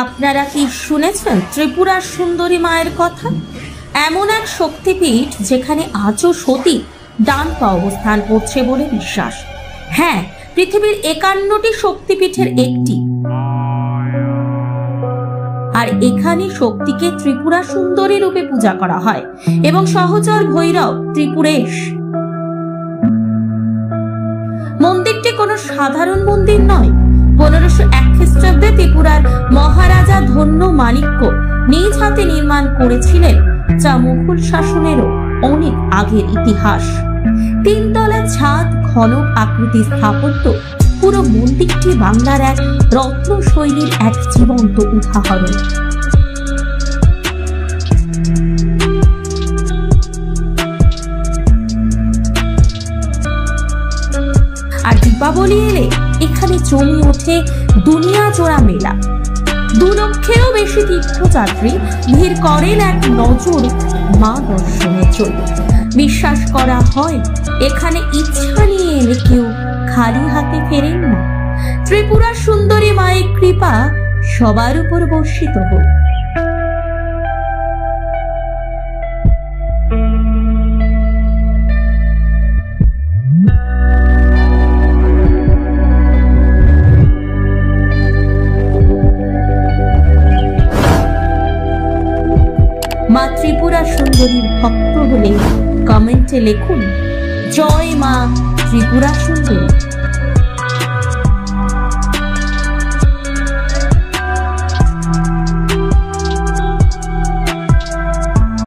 আপনারা কি শুনেছেন ত্রিপুরার সুন্দরী মায়ের কথা? এমন এক শক্তিপীঠ যেখানে আজও সতী ডান পা অবস্থান করছে বলে বিশ্বাস। হ্যাঁ, পৃথিবীর 51টি শক্তিপীঠের একটি। আর এখানে শক্তিকে ত্রিপুরা সুন্দরী রূপে পূজা করা হয় এবং সহচর ভৈরব ত্রিপুরেশ। মন্দিরটি কোনো সাধারণ মন্দির নয়। 1501 খ্রিস্টাব্দে ত্রিপুরার মহারাজা ধন্য মাণিক্য নিজ হাতে নির্মাণ করেছিলেন, যা মুঘল শাসনেরও অনেক আগের ইতিহাস। 3 তলা ছাদ, ঘনক আকৃতির স্থাপত্য, পুরো মন্দিরটি বাংলার এক রত্ন শৈলীর এক জীবন্ত উদাহরণ। আর দীপাবলি এলে এখানে জমে ওঠে দুনিয়া জোড়া মেলা। 2 লক্ষেরও বেশি তীর্থযাত্রী ভিড় করেন এক নজর মা দর্শনের জন্য। বিশ্বাস করা হয় এখানে ইচ্ছা নিয়ে এলে কেউ খালি হাতে ফেরেন না। ত্রিপুরা সুন্দরী মায়ের কৃপা সবার উপর বর্ষিত হোক। মা ত্রিপুরা সুন্দরীর ভক্ত হলে কমেন্টে লিখুন, জয় মা ত্রিপুরা সুন্দরী।